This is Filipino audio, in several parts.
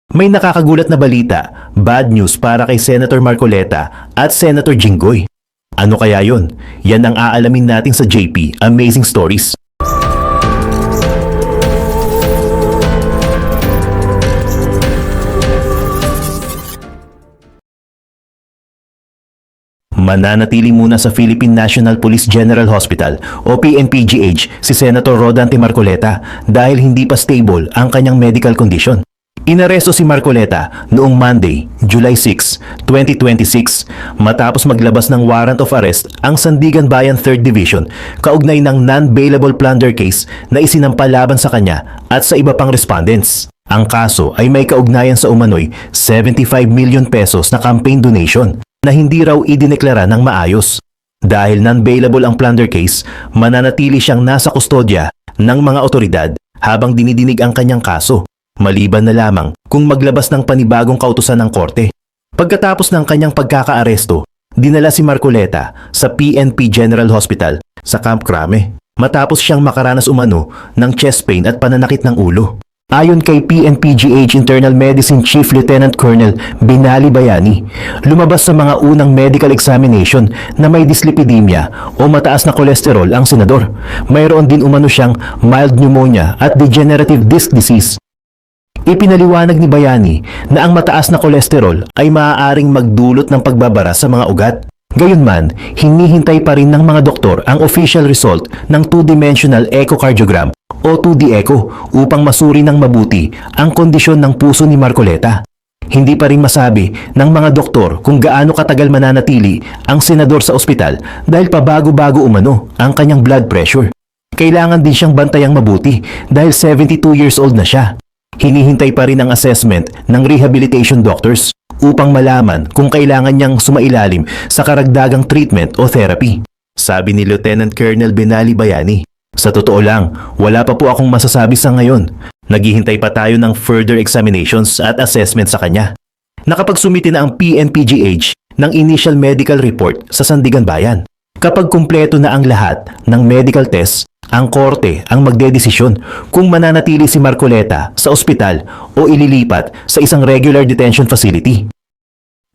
May nakakagulat na balita, bad news para kay Senator Marcoleta at Senator Jinggoy. Ano kaya yon? Yan ang aalamin natin sa JP Amazing Stories. Mananatili muna sa Philippine National Police General Hospital o PNPGH si Senator Rodante Marcoleta dahil hindi pa stable ang kanyang medical condition. Inaresto si Marcoleta noong Monday, July 6, 2026 matapos maglabas ng warrant of arrest ang Sandigan Bayan 3rd Division kaugnay ng non-bailable plunder case na isinampa laban sa kanya at sa iba pang respondents. Ang kaso ay may kaugnayan sa umano'y 75 million pesos na campaign donation na hindi raw idineklara ng maayos. Dahil non-bailable ang plunder case, mananatili siyang nasa kustodya ng mga otoridad habang dinidinig ang kanyang kaso. Maliban na lamang kung maglabas ng panibagong kautusan ng korte. Pagkatapos ng kanyang pagkakaaresto, dinala si Marcoleta sa PNP General Hospital sa Camp Crame matapos siyang makaranas umano ng chest pain at pananakit ng ulo. Ayon kay PNPGH Internal Medicine Chief Lieutenant Colonel Binali Bayani, lumabas sa mga unang medical examination na may dyslipidemia o mataas na kolesterol ang senador. Mayroon din umano siyang mild pneumonia at degenerative disc disease. Ipinaliwanag ni Bayani na ang mataas na kolesterol ay maaaring magdulot ng pagbabara sa mga ugat. Gayunman, hinihintay pa rin ng mga doktor ang official result ng two-dimensional echocardiogram o 2D echo upang masuri ng mabuti ang kondisyon ng puso ni Marcoleta. Hindi pa rin masabi ng mga doktor kung gaano katagal mananatili ang senador sa ospital dahil pabago-bago umano ang kanyang blood pressure. Kailangan din siyang bantayang mabuti dahil 72 years old na siya. Hinihintay pa rin ang assessment ng rehabilitation doctors upang malaman kung kailangan niyang sumailalim sa karagdagang treatment o therapy. Sabi ni Lieutenant Colonel Binali Bayani, "Sa totoo lang, wala pa po akong masasabi sa ngayon. Naghihintay pa tayo ng further examinations at assessment sa kanya." Nakapagsumite na ang PNPGH ng initial medical report sa Sandigan Bayan. Kapag kumpleto na ang lahat ng medical tests, ang korte ang magdedesisyon kung mananatili si Marcoleta sa ospital o ililipat sa isang regular detention facility.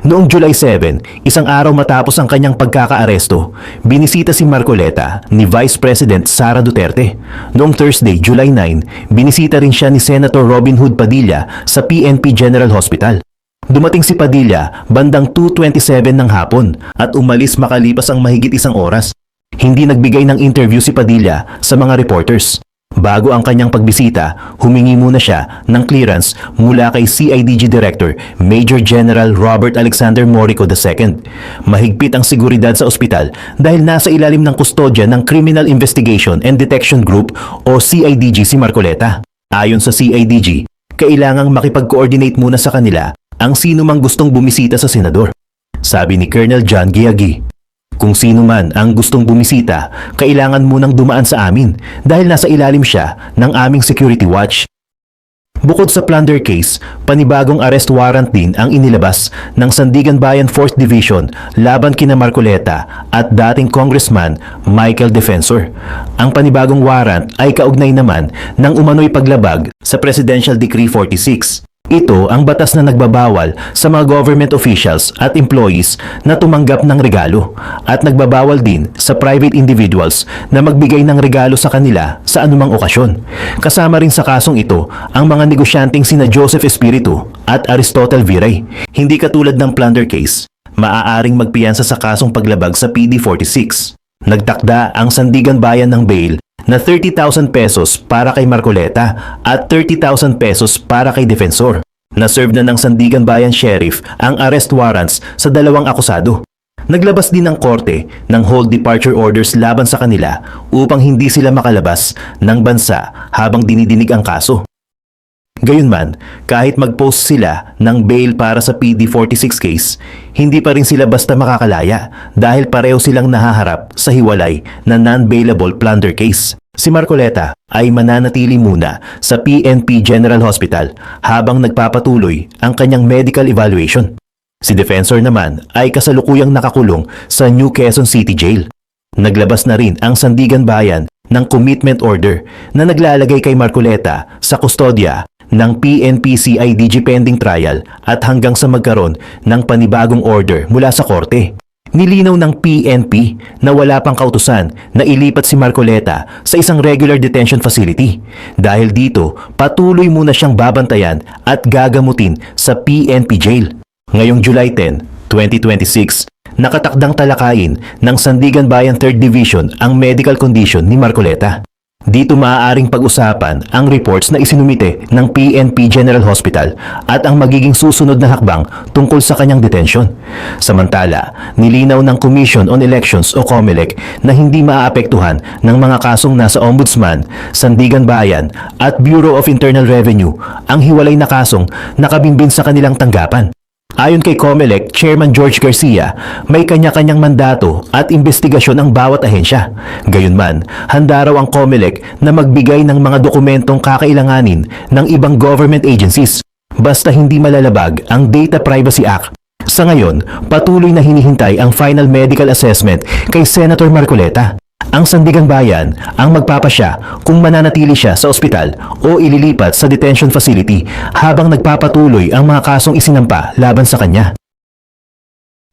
Noong July 7, isang araw matapos ang kanyang pagkakaaresto, binisita si Marcoleta ni Vice President Sara Duterte. Noong Thursday, July 9, binisita rin siya ni Senator Robin Hood Padilla sa PNP General Hospital. Dumating si Padilla bandang 2:27 ng hapon at umalis makalipas ang mahigit isang oras. Hindi nagbigay ng interview si Padilla sa mga reporters. Bago ang kanyang pagbisita, humingi muna siya ng clearance mula kay CIDG Director Major General Robert Alexander Morico II. Mahigpit ang seguridad sa ospital dahil nasa ilalim ng kustodya ng Criminal Investigation and Detection Group o CIDG si Marcoleta. Ayon sa CIDG, kailangang makipag-coordinate muna sa kanila ang sino mang gustong bumisita sa senador. Sabi ni Colonel John Giagi, "Kung sino man ang gustong bumisita, kailangan munang dumaan sa amin dahil nasa ilalim siya ng aming security watch." Bukod sa plunder case, panibagong arrest warrant din ang inilabas ng Sandigan Bayan 4th Division laban kina Marcoleta at dating Congressman Michael Defensor. Ang panibagong warrant ay kaugnay naman ng umano'y paglabag sa Presidential Decree 46. Ito ang batas na nagbabawal sa mga government officials at employees na tumanggap ng regalo at nagbabawal din sa private individuals na magbigay ng regalo sa kanila sa anumang okasyon. Kasama rin sa kasong ito ang mga negosyanteng sina Joseph Espiritu at Aristotle Viray. Hindi katulad ng plunder case, maaaring magpiyansa sa kasong paglabag sa PD 46. Nagtakda ang Sandigan Bayan ng bail na 30,000 pesos para kay Marcoleta at 30,000 pesos para kay Defensor. Na-serve na ng Sandigan Bayan Sheriff ang arrest warrants sa dalawang akusado. Naglabas din ng korte ng hold departure orders laban sa kanila upang hindi sila makalabas ng bansa habang dinidinig ang kaso. Gayunman, kahit mag-post sila ng bail para sa PD 46 case, hindi pa rin sila basta makakalaya dahil pareho silang nahaharap sa hiwalay na non-bailable plunder case. Si Marcoleta ay mananatili muna sa PNP General Hospital habang nagpapatuloy ang kanyang medical evaluation. Si Defensor naman ay kasalukuyang nakakulong sa New Quezon City Jail. Naglabas na rin ang Sandigan Bayan ng commitment order na naglalagay kay Marcoleta sa kustodya ng PNP-CIDG pending trial at hanggang sa magkaroon ng panibagong order mula sa korte. Nilinaw ng PNP na wala pang kautusan na ilipat si Marcoleta sa isang regular detention facility. Dahil dito, patuloy muna siyang babantayan at gagamutin sa PNP jail. Ngayong July 10, 2026, nakatakdang talakayin ng Sandigan Bayan 3rd Division ang medical condition ni Marcoleta. Dito maaaring pag-usapan ang reports na isinumite ng PNP General Hospital at ang magiging susunod na hakbang tungkol sa kanyang detention. Samantala, nilinaw ng Commission on Elections o COMELEC na hindi maaapektuhan ng mga kasong nasa Ombudsman, Sandigan Bayan at Bureau of Internal Revenue ang hiwalay na kasong nakabimbin sa kanilang tanggapan. Ayon kay COMELEC Chairman George Garcia, may kanya-kanyang mandato at investigasyon ang bawat ahensya. Gayunman, handa raw ang COMELEC na magbigay ng mga dokumentong kakailanganin ng ibang government agencies basta hindi malalabag ang Data Privacy Act. Sa ngayon, patuloy na hinihintay ang final medical assessment kay Senator Marcoleta. Ang Sandigan Bayan ang magpapasya kung mananatili siya sa ospital o ililipat sa detention facility habang nagpapatuloy ang mga kasong isinampa laban sa kanya.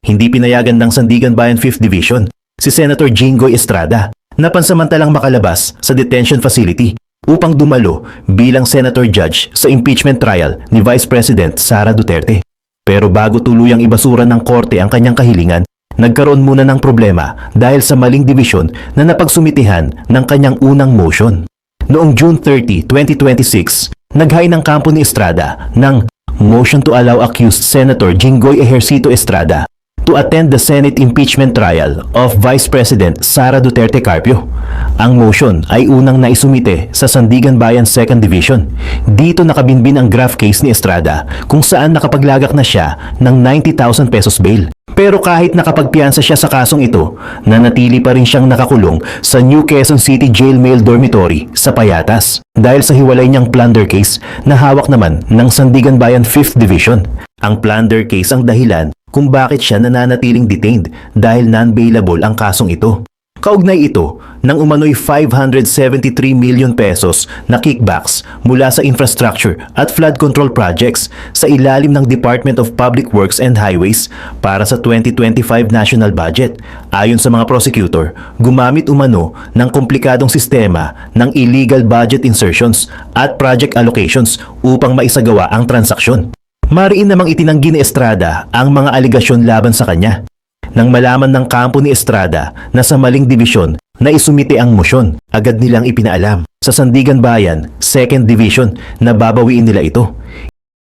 Hindi pinayagan ng Sandigan Bayan 5th Division si Senator Jinggoy Estrada na pansamantalang makalabas sa detention facility upang dumalo bilang Senator Judge sa impeachment trial ni Vice President Sara Duterte. Pero bago tuluyang ibasura ng korte ang kanyang kahilingan, nagkaroon muna ng problema dahil sa maling division na napagsumitihan ng kanyang unang motion. Noong June 30, 2026, naghain ng kampo ni Estrada ng motion to allow accused Senator Jinggoy Ejercito Estrada to attend the Senate impeachment trial of Vice President Sara Duterte Carpio. Ang motion ay unang naisumite sa Sandigan Bayan 2nd Division. Dito nakabinbin ang graft case ni Estrada kung saan nakapaglagak na siya ng 90,000 pesos bail. Pero kahit nakapagpiyansa siya sa kasong ito, nanatili pa rin siyang nakakulong sa New Quezon City Jail Male Dormitory sa Payatas dahil sa hiwalay niyang plunder case na hawak naman ng Sandigan Bayan 5th Division. Ang plunder case ang dahilan kung bakit siya nananatiling detained dahil non-bailable ang kasong ito. Kaugnay ito ng umano'y 573 million pesos na kickbacks mula sa infrastructure at flood control projects sa ilalim ng Department of Public Works and Highways para sa 2025 national budget. Ayon sa mga prosecutor, gumamit umano ng komplikadong sistema ng illegal budget insertions at project allocations upang maisagawa ang transaksyon. Mariin namang itinanggi ni Estrada ang mga aligasyon laban sa kanya. Nang malaman ng kampo ni Estrada na sa maling dibisyon na isumite ang motion, agad nilang ipinaalam sa Sandigan Bayan 2nd Division na babawiin nila ito.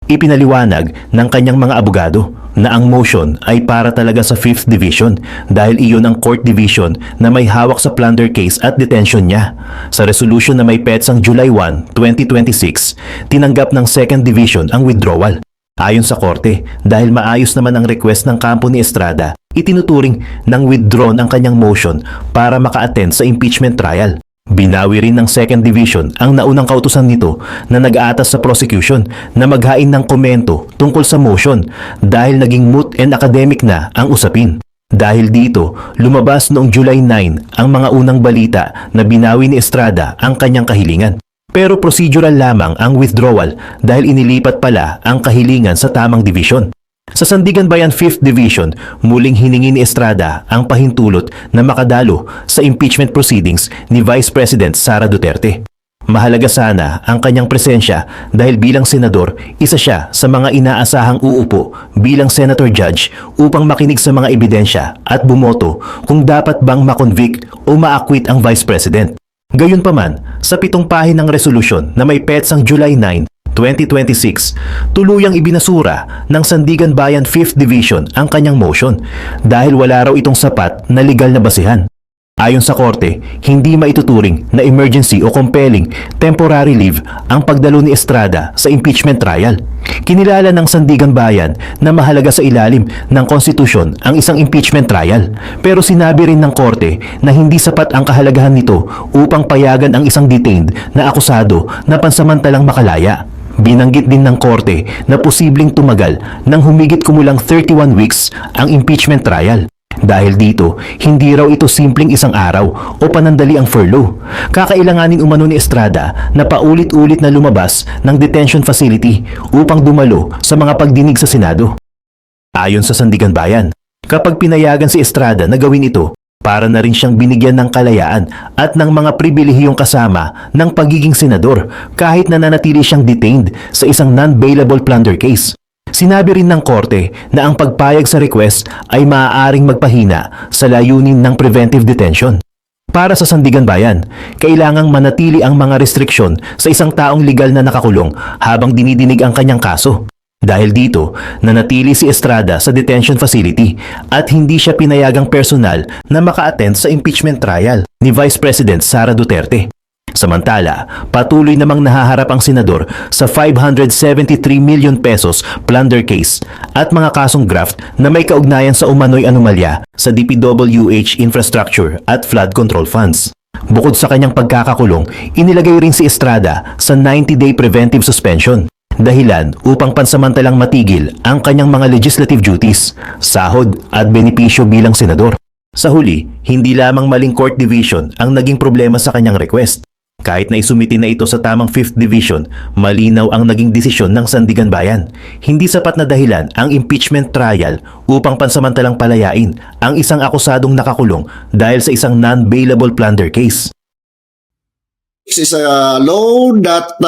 Ipinaliwanag ng kanyang mga abogado na ang motion ay para talaga sa 5th Division dahil iyon ang court division na may hawak sa plunder case at detention niya. Sa resolution na may petsang July 1, 2026, tinanggap ng 2nd Division ang withdrawal. Ayon sa korte, dahil maayos naman ang request ng kampo ni Estrada, itinuturing ng withdrawn ang kanyang motion para maka-attend sa impeachment trial. Binawi rin ng 2nd Division ang naunang kautusan nito na nag-aatas sa prosecution na maghain ng komento tungkol sa motion dahil naging moot and academic na ang usapin. Dahil dito, lumabas noong July 9 ang mga unang balita na binawi ni Estrada ang kanyang kahilingan. Pero procedural lamang ang withdrawal dahil inilipat pala ang kahilingan sa tamang division. Sa Sandigan Bayan 5th Division, muling hiningi ni Estrada ang pahintulot na makadalo sa impeachment proceedings ni Vice President Sara Duterte. Mahalaga sana ang kanyang presensya dahil bilang senador, isa siya sa mga inaasahang uupo bilang senator judge upang makinig sa mga ebidensya at bumoto kung dapat bang makonvict o ma-acquit ang Vice President. Gayunpaman, sa 7 pahinang resolusyon na may petsang July 9, 2026, tuluyang ibinasura ng Sandigan Bayan 5th Division ang kanyang motion dahil wala raw itong sapat na legal na basihan. Ayon sa korte, hindi maituturing na emergency o compelling temporary leave ang pagdalo ni Estrada sa impeachment trial. Kinilala ng Sandigan Bayan na mahalaga sa ilalim ng konstitusyon ang isang impeachment trial. Pero sinabi rin ng korte na hindi sapat ang kahalagahan nito upang payagan ang isang detained na akusado na pansamantalang makalaya. Binanggit din ng korte na posibleng tumagal ng humigit kumulang 31 weeks ang impeachment trial. Dahil dito, hindi raw ito simpleng isang araw o panandali ang furlough. Kakailanganin umano ni Estrada na paulit-ulit na lumabas ng detention facility upang dumalo sa mga pagdinig sa Senado. Ayon sa Sandigan Bayan, kapag pinayagan si Estrada na gawin ito, para na rin siyang binigyan ng kalayaan at ng mga pribilehiyong kasama ng pagiging senador kahit na nanatili siyang detained sa isang non-bailable plunder case. Sinabi rin ng korte na ang pagpayag sa request ay maaaring magpahina sa layunin ng preventive detention. Para sa Sandigan Bayan, kailangang manatili ang mga restriksyon sa isang taong legal na nakakulong habang dinidinig ang kanyang kaso. Dahil dito, nanatili si Estrada sa detention facility at hindi siya pinayagang personal na maka-attend sa impeachment trial ni Vice President Sara Duterte. Samantala, patuloy namang nahaharap ang senador sa 573 million pesos plunder case at mga kasong graft na may kaugnayan sa umano'y anomalya sa DPWH infrastructure at flood control funds. Bukod sa kanyang pagkakakulong, inilagay rin si Estrada sa 90-day preventive suspension. Dahilan upang pansamantalang matigil ang kanyang mga legislative duties, sahod at benepisyo bilang senador. Sa huli, hindi lamang maling court division ang naging problema sa kanyang request. Kahit na isumiti na ito sa tamang 5th Division, malinaw ang naging desisyon ng Sandigan Bayan. Hindi sapat na dahilan ang impeachment trial upang pansamantalang palayain ang isang akusadong nakakulong dahil sa isang non-bailable plunder case. This is a law that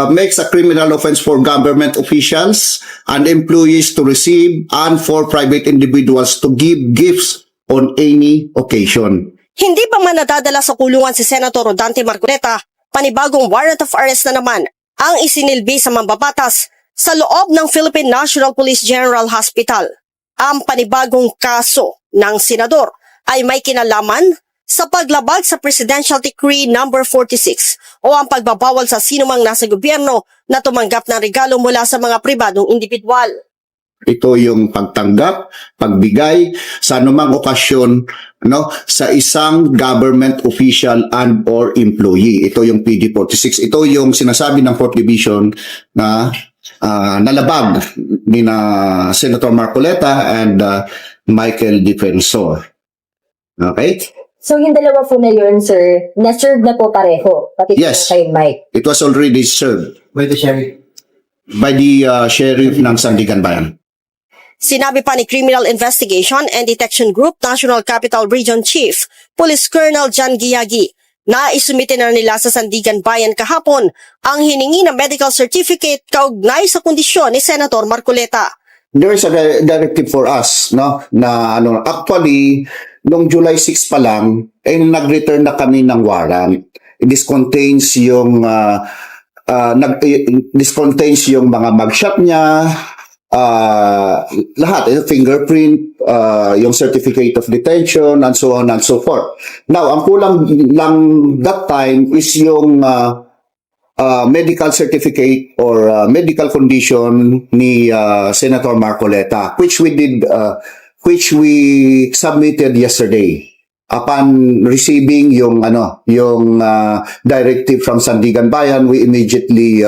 makes a criminal offense for government officials and employees to receive and for private individuals to give gifts on any occasion. Hindi pa man nadadala sa kulungan si Senator Rodante Marcoleta, panibagong warrant of arrest na naman ang isinilbi sa mambabatas sa loob ng Philippine National Police General Hospital. Ang panibagong kaso ng senador ay may kinalaman sa paglabag sa Presidential Decree No. 46 o ang pagbabawal sa sinumang nasa gobyerno na tumanggap ng regalo mula sa mga pribadong individual. Ito yung pagtanggap, pagbigay sa anumang okasyon sa isang government official and or employee. Ito yung PD 46. Ito yung sinasabi ng 4th Division na nalabag ni Senator Marcoleta and Michael Defensor. Okay? So yung dalawa po na yun, sir, na-serve na po pareho, pati Yes. po kay Mike. It was already served By the sheriff. by the sheriff ng Sandigan Bayan. Sinabi pa ni Criminal Investigation and Detection Group National Capital Region Chief, Police Colonel John Giagi, na isumite na nila sa Sandigan Bayan kahapon ang hiningi na medical certificate kaugnay sa kondisyon ni Senator Marcoleta. There is a directive for us, na actually, noong July 6 pa lang, nag-return na kami ng warrant. This contains yung mga mugshot niya, lahat, fingerprint, yung certificate of detention, and so on and so forth. Now, ang kulang lang that time is yung medical certificate or medical condition ni Senator Marcoleta, which we submitted yesterday upon receiving yung directive from Sandigan Bayan. We immediately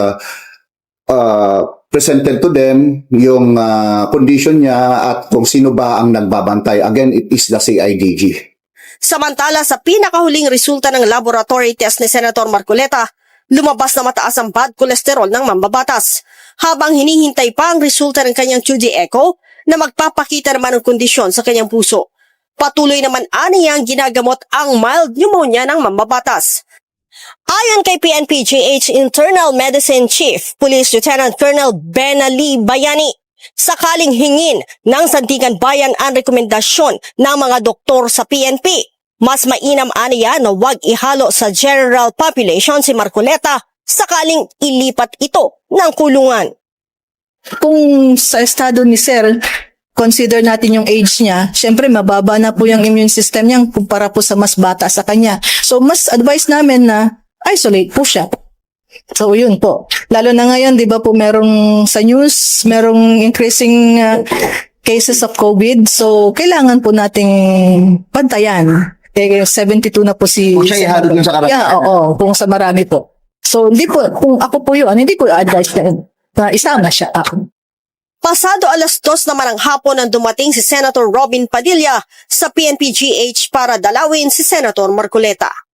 presented to them yung condition niya at kung sino ba ang nagbabantay. Again, it is the CIDG. Samantala sa pinakahuling resulta ng laboratory test ni Senator Marcoleta, lumabas na mataas ang bad cholesterol ng mambabatas, habang hinihintay pa ang resulta ng kanyang QG echo na magpapakita naman ng kondisyon sa kanyang puso. Patuloy naman aniyang ginagamot ang mild pneumonia ng mambabatas. Ayon kay PNP-GH Internal Medicine Chief, Police Lieutenant Colonel Benali Bayani, sakaling hingin ng Sandigan Bayan ang rekomendasyon ng mga doktor sa PNP, mas mainam aniya na huwag ihalo sa general population si Marcoleta sakaling ilipat ito ng kulungan. Kung sa estado ni Sir, consider natin yung age niya, syempre mababa na po yung immune system niya kumpara po sa mas bata sa kanya. So mas advice namin na isolate po siya. So yun po. Lalo na ngayon, di ba po merong sa news, merong increasing cases of COVID. So kailangan po nating pantayan. 72 na po si... Kung siya ihalo dun sa karamihan. Yeah, oo. Kung sa marami po. So hindi po, kung ako po yun, hindi ko advice na isama siya. Pasado 2:00 naman ang hapon nang dumating si Senator Robin Padilla sa PNP-GH para dalawin si Senator Marcoleta.